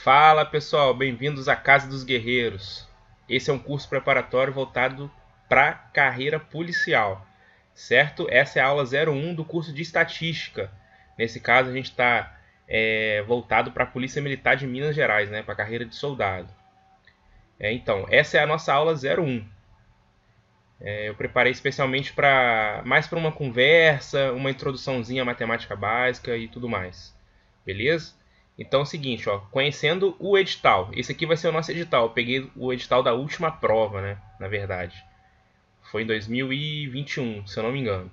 Fala pessoal, bem-vindos à Casa dos Guerreiros. Esse é um curso preparatório voltado para carreira policial, certo? Essa é a aula 01 do curso de Estatística. Nesse caso a gente está voltado para a Polícia Militar de Minas Gerais, né? Para a carreira de soldado. Então, essa é a nossa aula 01. Eu preparei especialmente mais para uma conversa, uma introduçãozinha à matemática básica e tudo mais. Beleza? Então é o seguinte, ó, conhecendo o edital. Esse aqui vai ser o nosso edital. Eu peguei o edital da última prova, né? Na verdade. Foi em 2021, se eu não me engano.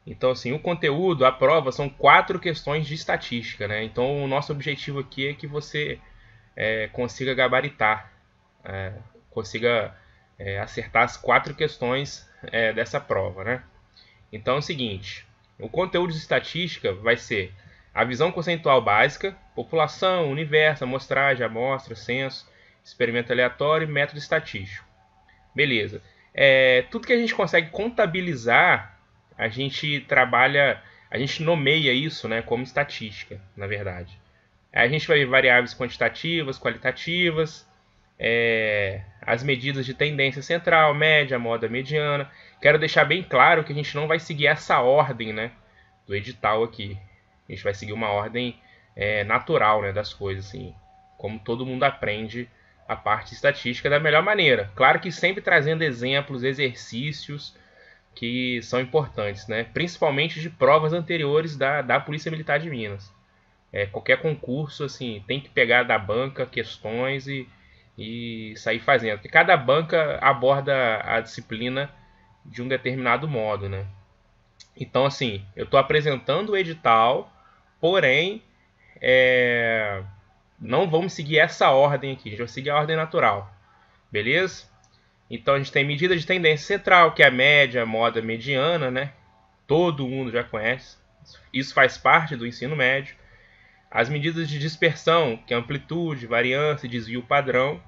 Então, assim, o conteúdo, a prova, são 4 questões de estatística, né? Então, o nosso objetivo aqui é que você consiga gabaritar, consiga acertar as 4 questões dessa prova, né? Então é o seguinte, o conteúdo de estatística vai ser a visão conceitual básica, população, universo, amostragem, amostra, censo, experimento aleatório e método estatístico. Beleza. Tudo que a gente consegue contabilizar, a gente trabalha, a gente nomeia isso, né, como estatística, na verdade. A gente vai ver variáveis quantitativas, qualitativas, as medidas de tendência central, média, moda, mediana. Quero deixar bem claro que a gente não vai seguir essa ordem, né, do edital aqui. A gente vai seguir uma ordem natural, né, das coisas, assim, como todo mundo aprende a parte estatística da melhor maneira. Claro que sempre trazendo exemplos, exercícios que são importantes, né, principalmente de provas anteriores da Polícia Militar de Minas. Qualquer concurso assim tem que pegar da banca questões e sair fazendo. Porque cada banca aborda a disciplina de um determinado modo, né? Então, assim, eu estou apresentando o edital, porém, não vamos seguir essa ordem aqui. A gente vai seguir a ordem natural, beleza? Então, a gente tem medida de tendência central, que é a média, a moda, mediana, né? Todo mundo já conhece. Isso faz parte do ensino médio. As medidas de dispersão, que é amplitude, variância e desvio padrão.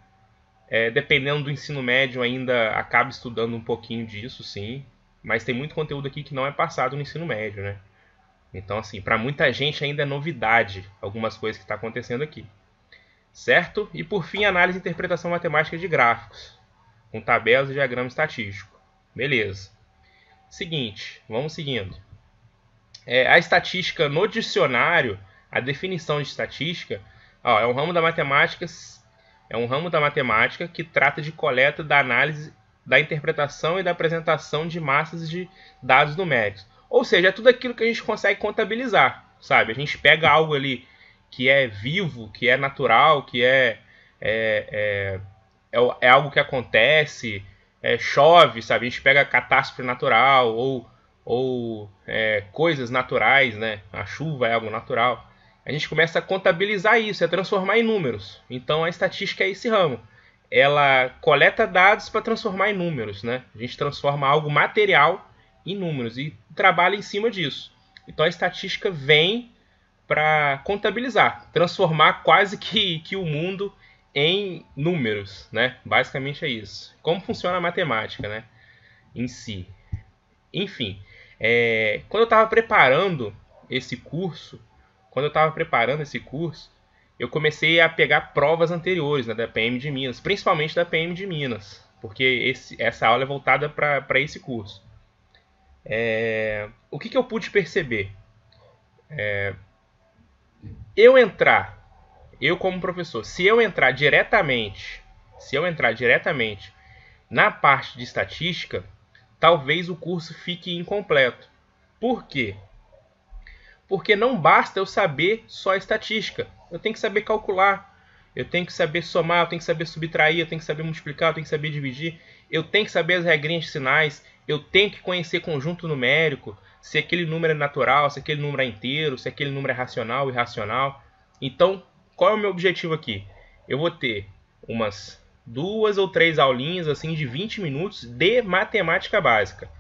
Dependendo do ensino médio, ainda acaba estudando um pouquinho disso, sim. Mas tem muito conteúdo aqui que não é passado no ensino médio, né? Então, assim, para muita gente ainda é novidade algumas coisas que está acontecendo aqui. Certo? E por fim, análise e interpretação matemática de gráficos, com tabelas e diagrama estatístico. Beleza. Seguinte, vamos seguindo. A estatística no dicionário, a definição de estatística, é um ramo da matemática que trata de coleta, da análise, da interpretação e da apresentação de massas de dados numéricos. Ou seja, é tudo aquilo que a gente consegue contabilizar, sabe? A gente pega algo ali que é vivo, que é natural, que é algo que acontece, chove, sabe? A gente pega catástrofe natural ou coisas naturais, né? A chuva é algo natural. A gente começa a contabilizar isso, transformar em números. Então a estatística é esse ramo. Ela coleta dados para transformar em números, né? A gente transforma algo material em números e trabalha em cima disso. Então a estatística vem para contabilizar, transformar quase que o mundo em números, né? Basicamente é isso. Como funciona a matemática, né? Em si. Enfim, quando eu estava preparando esse curso, eu comecei a pegar provas anteriores, né, da PM de Minas, principalmente da PM de Minas, porque essa aula é voltada para esse curso. O que eu pude perceber? Eu como professor, se eu entrar diretamente na parte de estatística, talvez o curso fique incompleto. Por quê? Porque não basta eu saber só estatística. Eu tenho que saber calcular, eu tenho que saber somar, eu tenho que saber subtrair, eu tenho que saber multiplicar, eu tenho que saber dividir, eu tenho que saber as regrinhas de sinais, eu tenho que conhecer conjunto numérico, se aquele número é natural, se aquele número é inteiro, se aquele número é racional ou irracional. Então, qual é o meu objetivo aqui? Eu vou ter umas 2 ou 3 aulinhas assim de 20 minutos de matemática básica.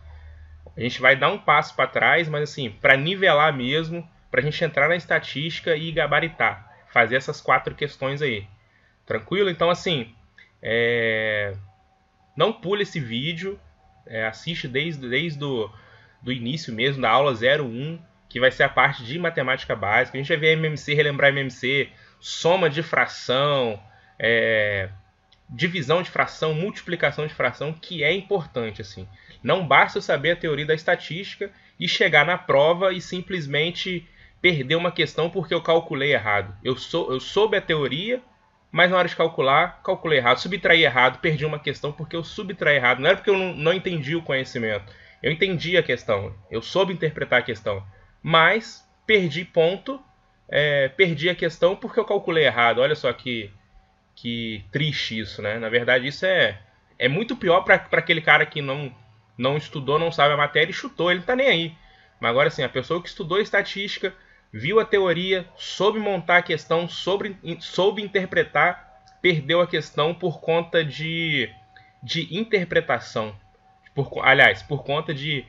A gente vai dar um passo para trás, mas assim, para nivelar mesmo, para a gente entrar na estatística e gabaritar, fazer essas 4 questões aí. Tranquilo? Então assim, não pule esse vídeo, assiste desde do início mesmo, da aula 01, que vai ser a parte de matemática básica. A gente vai ver MMC, relembrar MMC, soma de fração, divisão de fração, multiplicação de fração, que é importante, assim. Não basta eu saber a teoria da estatística e chegar na prova e simplesmente perder uma questão porque eu calculei errado. Eu soube a teoria, mas na hora de calcular, calculei errado. Subtraí errado, perdi uma questão porque eu subtraí errado. Não era porque eu não entendi o conhecimento. Eu entendi a questão, eu soube interpretar a questão, mas perdi ponto, perdi a questão porque eu calculei errado. Olha só que triste isso, né? Na verdade, isso é muito pior para aquele cara que não estudou, não sabe a matéria e chutou, ele não tá nem aí. Mas agora sim, a pessoa que estudou estatística, viu a teoria, soube montar a questão, soube interpretar, perdeu a questão por conta de interpretação. Aliás, por conta de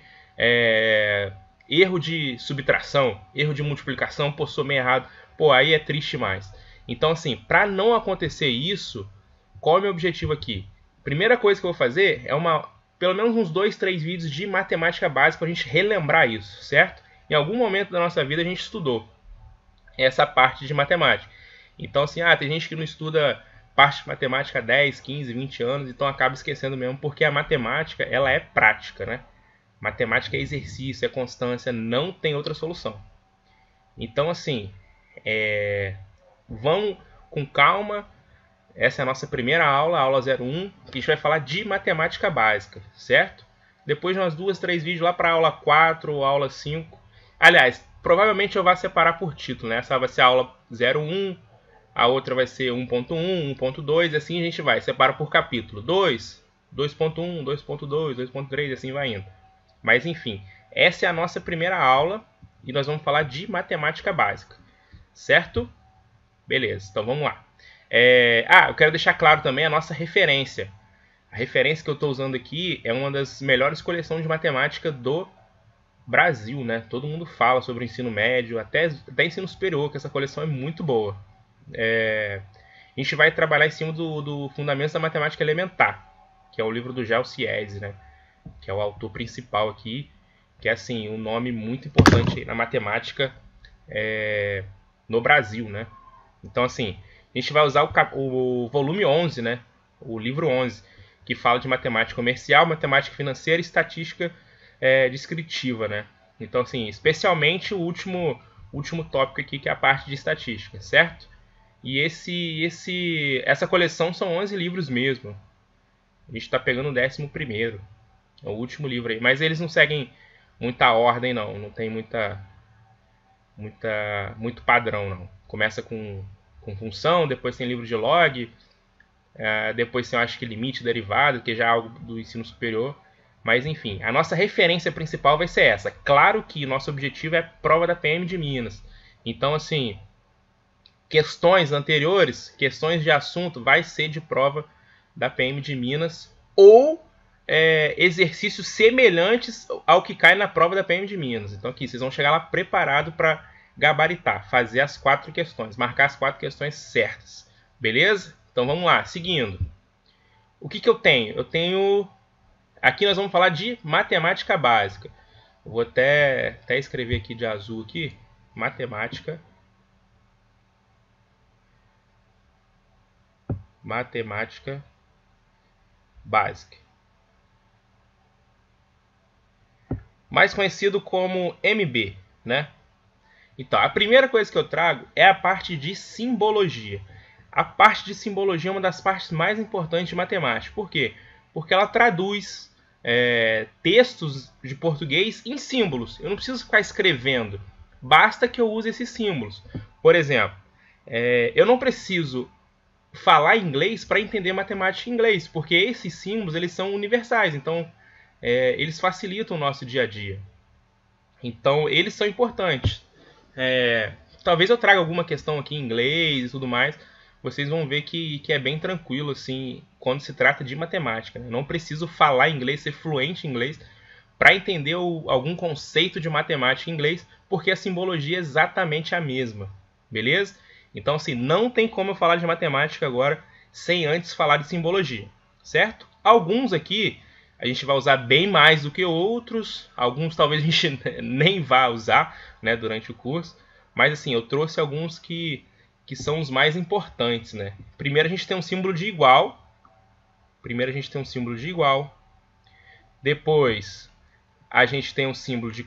erro de subtração, erro de multiplicação, pô, somei errado. Pô, aí é triste demais. Então, assim, para não acontecer isso, qual é o meu objetivo aqui? Primeira coisa que eu vou fazer é pelo menos uns 2, 3 vídeos de matemática básica para a gente relembrar isso, certo? Em algum momento da nossa vida a gente estudou essa parte de matemática. Então, assim, tem gente que não estuda parte de matemática há 10, 15, 20 anos, então acaba esquecendo mesmo, porque a matemática, ela é prática, né? Matemática é exercício, é constância, não tem outra solução. Então, assim, vão com calma. Essa é a nossa primeira aula, a aula 01, que a gente vai falar de matemática básica, certo? Depois de umas 2, 3 vídeos lá para a aula 4, aula 5. Aliás, provavelmente eu vou separar por título, né? Essa vai ser a aula 01, a outra vai ser 1.1, 1.2, assim a gente vai, separa por capítulo. 2, 2.1, 2.2, 2.3, assim vai indo. Mas enfim, essa é a nossa primeira aula e nós vamos falar de matemática básica, certo? Beleza, então vamos lá. Eu quero deixar claro também a nossa referência. A referência que eu estou usando aqui é uma das melhores coleções de matemática do Brasil, né? Todo mundo fala sobre o ensino médio, até ensino superior, que essa coleção é muito boa. A gente vai trabalhar em cima do Fundamentos da Matemática Elementar, que é o livro do Gelsiese, né? Que é o autor principal aqui, que é assim, um nome muito importante na matemática no Brasil, né? Então, assim, a gente vai usar o volume 11, né? O livro 11, que fala de matemática comercial, matemática financeira e estatística descritiva, né? Então, assim, especialmente o último tópico aqui, que é a parte de estatística, certo? E essa coleção são 11 livros mesmo. A gente está pegando o 11º, é o último livro aí. Mas eles não seguem muita ordem, não tem muito padrão, não. Começa com função, depois tem livro de log, depois tem, eu acho que, limite derivado, que já é algo do ensino superior. Mas enfim, a nossa referência principal vai ser essa. Claro que nosso objetivo é prova da PM de Minas. Então, assim, questões anteriores, questões de assunto, vai ser de prova da PM de Minas ou exercícios semelhantes ao que cai na prova da PM de Minas. Então aqui, vocês vão chegar lá preparado para gabaritar, fazer as 4 questões, marcar as 4 questões certas. Beleza? Então vamos lá, seguindo. O que eu tenho? Eu tenho... Aqui nós vamos falar de matemática básica. Eu vou até escrever aqui de azul aqui. Matemática básica. Mais conhecido como MB, né? Então, a primeira coisa que eu trago é a parte de simbologia. A parte de simbologia é uma das partes mais importantes de matemática. Por quê? Porque ela traduz textos de português em símbolos. Eu não preciso ficar escrevendo. Basta que eu use esses símbolos. Por exemplo, eu não preciso falar inglês para entender matemática em inglês, porque esses símbolos eles são universais. Então, eles facilitam o nosso dia a dia. Então, eles são importantes. Talvez eu traga alguma questão aqui em inglês e tudo mais. Vocês vão ver que é bem tranquilo assim, quando se trata de matemática, né? Não preciso falar inglês, ser fluente em inglês para entender algum conceito de matemática em inglês, porque a simbologia é exatamente a mesma. Beleza? Então, assim, não tem como eu falar de matemática agora sem antes falar de simbologia. Certo? Alguns aqui a gente vai usar bem mais do que outros. Alguns talvez a gente nem vá usar, né, durante o curso. Mas assim, eu trouxe alguns que são os mais importantes, né? Primeiro a gente tem um símbolo de igual. Depois a gente tem um símbolo de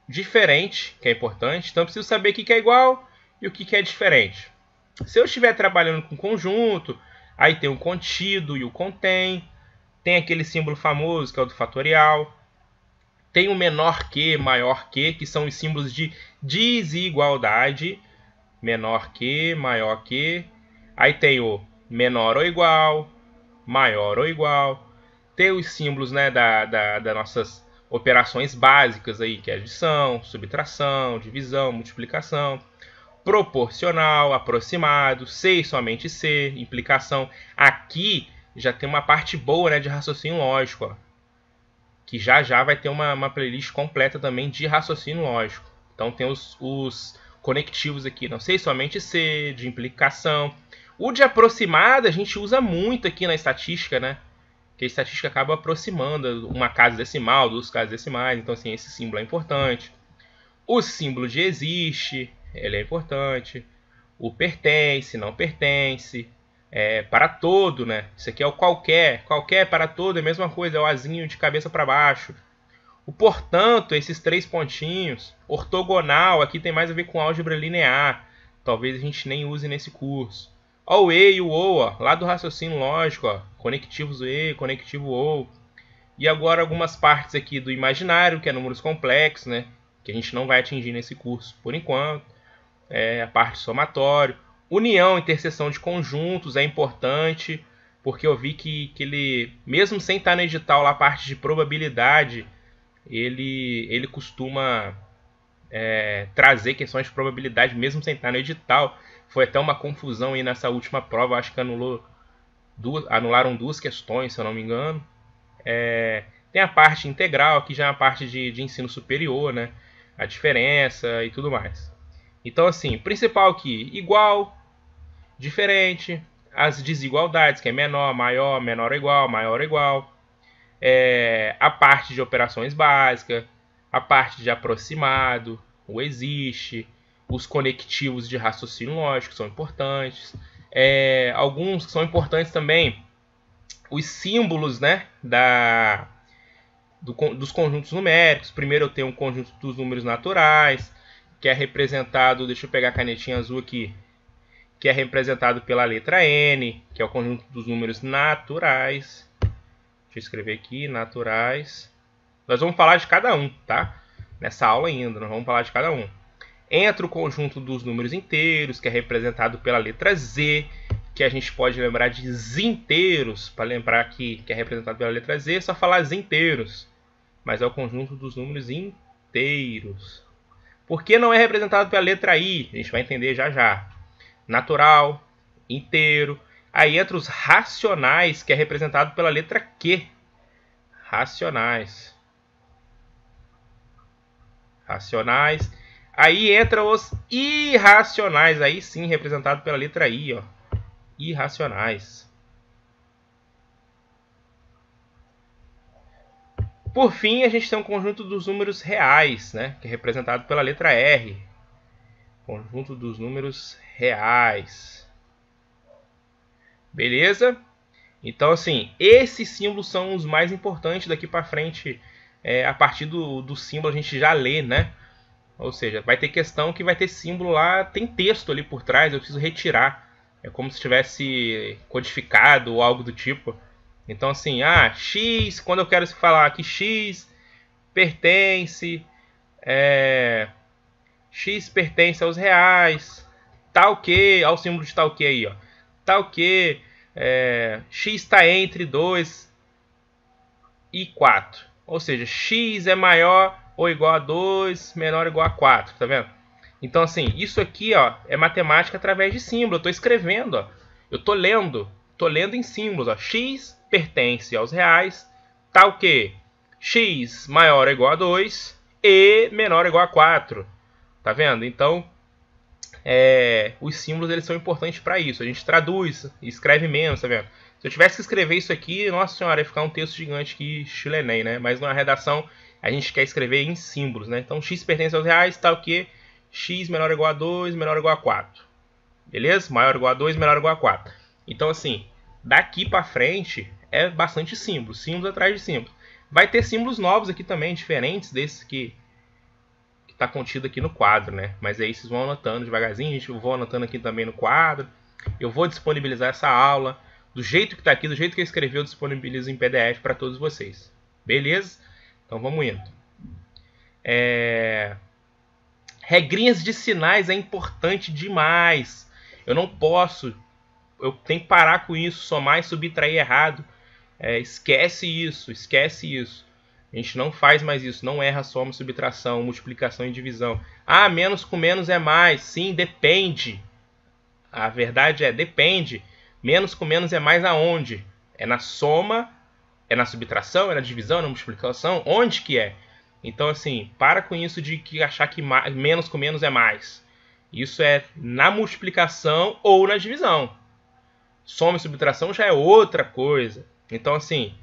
diferente, que é importante. Então eu preciso saber o que é igual e o que é diferente. Se eu estiver trabalhando com conjunto, aí tem o contido e o contém. Tem aquele símbolo famoso que é o do fatorial. Tem o menor que, maior que são os símbolos de desigualdade. Menor que, maior que. Aí tem o menor ou igual, maior ou igual. Tem os símbolos, né, das nossas operações básicas aí, que é adição, subtração, divisão, multiplicação. Proporcional, aproximado, ser e somente ser, implicação. Aqui já tem uma parte boa, né, de raciocínio lógico, ó, que já vai ter uma playlist completa também de raciocínio lógico. Então tem os conectivos aqui, não sei somente ser, de implicação. O de aproximado a gente usa muito aqui na estatística, né? Que a estatística acaba aproximando uma casa decimal, duas casas decimais. Então assim, esse símbolo é importante. O símbolo de existe, ele é importante. O pertence, não pertence. Para todo, né? Isso aqui é o qualquer. Qualquer para todo é a mesma coisa, é o azinho de cabeça para baixo. O portanto, esses três pontinhos. Ortogonal, aqui tem mais a ver com álgebra linear. Talvez a gente nem use nesse curso. Ó, o e e o ou, ó, lá do raciocínio lógico, ó, conectivos e, conectivo ou. E agora algumas partes aqui do imaginário, que é números complexos, né? Que a gente não vai atingir nesse curso por enquanto. A parte somatório. União, interseção de conjuntos é importante, porque eu vi que ele, mesmo sem estar no edital lá a parte de probabilidade, ele costuma trazer questões de probabilidade, mesmo sem estar no edital. Foi até uma confusão aí nessa última prova, acho que anularam duas questões, se eu não me engano. Tem a parte integral, que já é a parte de ensino superior, né? A diferença e tudo mais. Então, assim, principal aqui, igual, diferente, as desigualdades, que é menor, maior, menor ou igual, maior ou igual. A parte de operações básicas, a parte de aproximado, o existe, os conectivos de raciocínio lógico são importantes. Alguns que são importantes também, os símbolos, né, dos conjuntos numéricos. Primeiro eu tenho um conjunto dos números naturais, que é representado, deixa eu pegar a canetinha azul aqui, que é representado pela letra N, que é o conjunto dos números naturais. Deixa eu escrever aqui, naturais. Nós vamos falar de cada um, tá? Nessa aula ainda, nós vamos falar de cada um. Entra o conjunto dos números inteiros, que é representado pela letra Z, que a gente pode lembrar de zinteiros, para lembrar aqui que é representado pela letra Z, é só falar zinteiros. Mas é o conjunto dos números inteiros. Por que não é representado pela letra I? A gente vai entender já já. Natural, inteiro. Aí entra os racionais, que é representado pela letra Q. Racionais. Racionais. Aí entra os irracionais, aí sim representado pela letra I, ó. Irracionais. Por fim, a gente tem um conjunto dos números reais, né, que é representado pela letra R. Conjunto dos números reais. Beleza? Então, assim, esses símbolos são os mais importantes daqui para frente. A partir do símbolo a gente já lê, né? Ou seja, vai ter questão que vai ter símbolo lá, tem texto ali por trás, eu preciso retirar. É como se tivesse codificado ou algo do tipo. Então, assim, X, quando eu quero falar que X pertence, X pertence aos reais, tal que, olha o símbolo de tal que aí, ó. Tal que, X está entre 2 e 4. Ou seja, X é maior ou igual a 2, menor ou igual a 4, tá vendo? Então, assim, isso aqui, ó, é matemática através de símbolo. Eu estou escrevendo, ó. Eu estou lendo em símbolos, ó. X pertence aos reais, tal que X maior ou igual a 2 e menor ou igual a 4. Tá vendo? Então, os símbolos eles são importantes para isso. A gente traduz, escreve menos, tá vendo? Se eu tivesse que escrever isso aqui, nossa senhora, ia ficar um texto gigante aqui, estilo Enem, né? Mas na redação a gente quer escrever em símbolos, né? Então x pertence aos reais, tal que x menor ou igual a 2, menor ou igual a 4. Beleza? Maior ou igual a 2, menor ou igual a 4. Então assim, daqui para frente é bastante símbolos, símbolos atrás de símbolos. Vai ter símbolos novos aqui também, diferentes desses que está contido aqui no quadro, né? Mas aí vocês vão anotando devagarzinho, a gente vou anotando aqui também no quadro. Eu vou disponibilizar essa aula do jeito que está aqui, do jeito que eu escrevi, eu disponibilizo em PDF para todos vocês. Beleza? Então vamos indo. Regrinhas de sinais é importante demais. Eu não posso, eu tenho que parar com isso, somar e subtrair errado. Esquece isso, esquece isso. A gente não faz mais isso, não erra soma, subtração, multiplicação e divisão. Ah, menos com menos é mais. Sim, depende. A verdade é, depende. Menos com menos é mais aonde? É na soma, é na subtração, é na divisão, é na multiplicação? Onde que é? Então, assim, para com isso de achar que menos com menos é mais. Isso é na multiplicação ou na divisão. Soma e subtração já é outra coisa. Então, assim,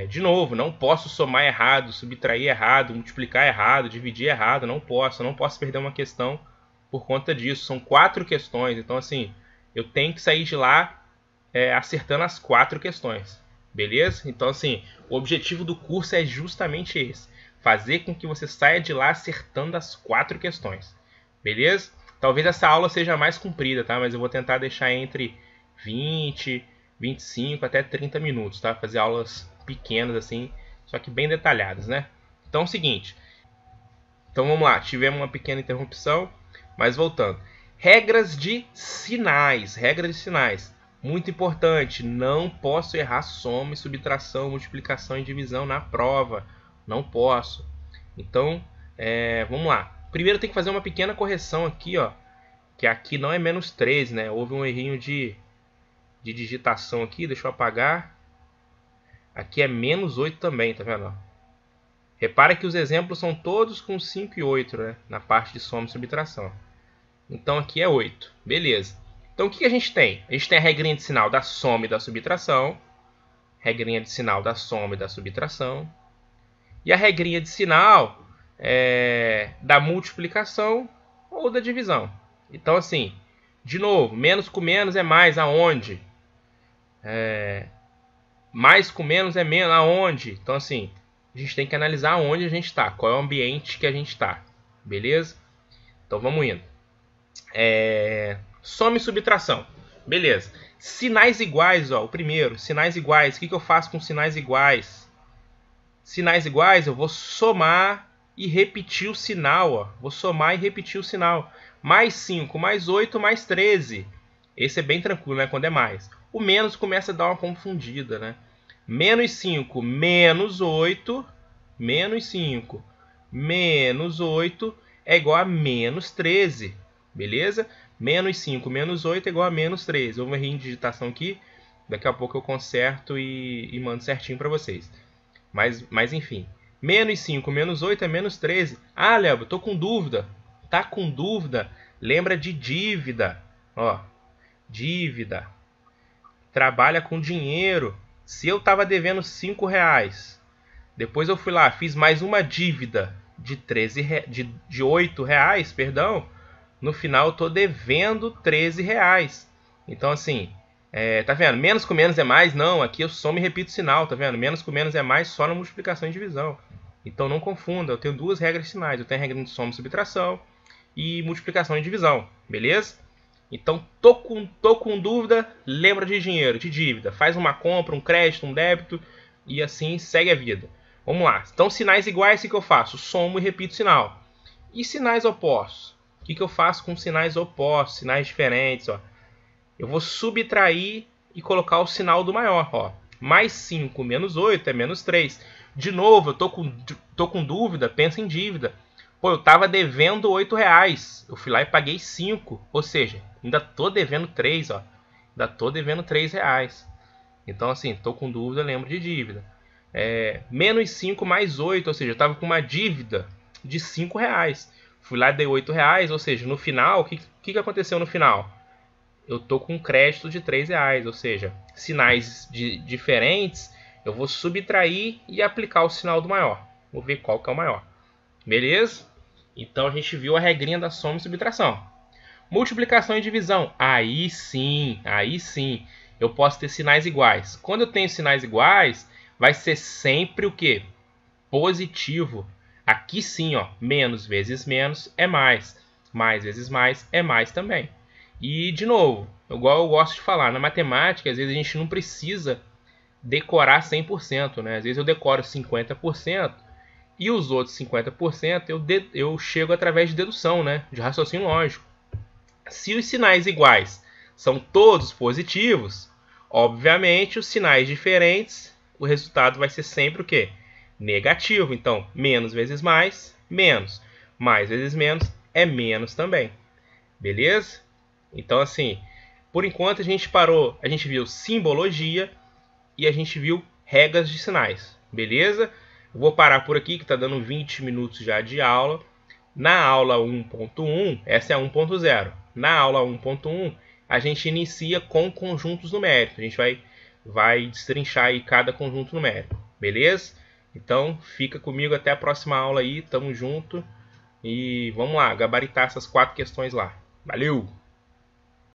de novo, não posso somar errado, subtrair errado, multiplicar errado, dividir errado. Não posso perder uma questão por conta disso. São 4 questões. Então, assim, eu tenho que sair de lá acertando as 4 questões. Beleza? Então, assim, o objetivo do curso é justamente esse. Fazer com que você saia de lá acertando as 4 questões. Beleza? Talvez essa aula seja mais comprida, tá? Mas eu vou tentar deixar entre 20, 25 até 30 minutos, tá? Fazer aulas pequenas assim, só que bem detalhadas, né? Então é o seguinte. Então vamos lá, tivemos uma pequena interrupção, mas voltando. Regras de sinais, regras de sinais. Muito importante, não posso errar soma, subtração, multiplicação e divisão na prova. Não posso. Então, vamos lá. Primeiro tem que fazer uma pequena correção aqui, ó. Que aqui não é menos 13, né? Houve um errinho de digitação aqui, deixa eu apagar. Aqui é menos 8 também, tá vendo? Repara que os exemplos são todos com 5 e 8, né? Na parte de soma e subtração. Então aqui é 8. Beleza. Então o que a gente tem? A gente tem a regrinha de sinal da soma e da subtração. Regrinha de sinal da soma e da subtração. E a regrinha de sinal da multiplicação ou da divisão. Então assim, de novo, menos com menos é mais aonde? Mais com menos é menos aonde? Então assim, a gente tem que analisar onde a gente está, qual é o ambiente que a gente está, beleza? Então vamos indo. Soma e subtração, beleza. Sinais iguais, ó, o primeiro, sinais iguais. O que eu faço com sinais iguais? Sinais iguais, eu vou somar e repetir o sinal, ó. Vou somar e repetir o sinal. Mais 5, mais 8, mais 13. Esse é bem tranquilo, né? Quando é mais. O menos começa a dar uma confundida, né? Menos 5, menos 8, menos 5, menos 8 é igual a menos 13. Beleza? Menos 5, menos 8 é igual a menos 13. Houve um erro de digitação aqui. Daqui a pouco eu conserto e mando certinho para vocês. Mas enfim. Menos 5, menos 8 é menos 13. Ah, Léo, eu tô com dúvida. Tá com dúvida? Lembra de dívida. Ó, dívida. Trabalha com dinheiro. Se eu estava devendo 5 reais, depois eu fui lá, fiz mais uma dívida de 8 reais, perdão, no final eu estou devendo 13 reais. Então assim, tá vendo? Menos com menos é mais? Não, aqui eu somo e repito o sinal, tá vendo? Menos com menos é mais só na multiplicação e divisão. Então não confunda, eu tenho 2 regras de sinais. Eu tenho a regra de soma e subtração e multiplicação e divisão, beleza? Então, tô com dúvida, lembra de dinheiro, de dívida. Faz uma compra, um crédito, um débito e assim segue a vida. Vamos lá. Então, sinais iguais, o que eu faço? Somo e repito o sinal. E sinais opostos? O que eu faço com sinais opostos, sinais diferentes? Ó? Eu vou subtrair e colocar o sinal do maior. Ó. Mais 5 menos 8 é menos 3. De novo, eu tô com dúvida, pensa em dívida. Pô, eu estava devendo 8 reais. Eu fui lá e paguei 5. Ou seja, ainda estou devendo 3. Ó. Ainda estou devendo 3 reais. Então, assim, estou com dúvida, lembro de dívida. Menos 5 mais 8. Ou seja, eu estava com uma dívida de 5 reais. Fui lá, dei R$8, ou seja, no final, o que aconteceu no final? Eu tô com um crédito de R$3, ou seja, sinais diferentes, eu vou subtrair e aplicar o sinal do maior. Vou ver qual que é o maior. Beleza? Então a gente viu a regrinha da soma e subtração. Multiplicação e divisão. Aí sim, eu posso ter sinais iguais. Quando eu tenho sinais iguais, vai ser sempre o quê? Positivo. Aqui sim, ó, menos vezes menos é mais. Mais vezes mais é mais também. E, de novo, igual eu gosto de falar, na matemática, às vezes a gente não precisa decorar 100%, né? Às vezes eu decoro 50% e os outros 50% eu chego através de dedução, né? De raciocínio lógico. Se os sinais iguais são todos positivos, obviamente os sinais diferentes, o resultado vai ser sempre o quê? Negativo. Então, menos vezes mais, menos. Mais vezes menos é menos também. Beleza? Então, assim, por enquanto a gente viu simbologia e a gente viu regras de sinais. Beleza? Eu vou parar por aqui que está dando 20 minutos já de aula. Na aula 1.1, essa é a 1.0. Na aula 1.1, a gente inicia com conjuntos numéricos. A gente vai destrinchar aí cada conjunto numérico. Beleza? Então, fica comigo até a próxima aula aí. Tamo junto. E vamos lá, gabaritar essas 4 questões lá. Valeu!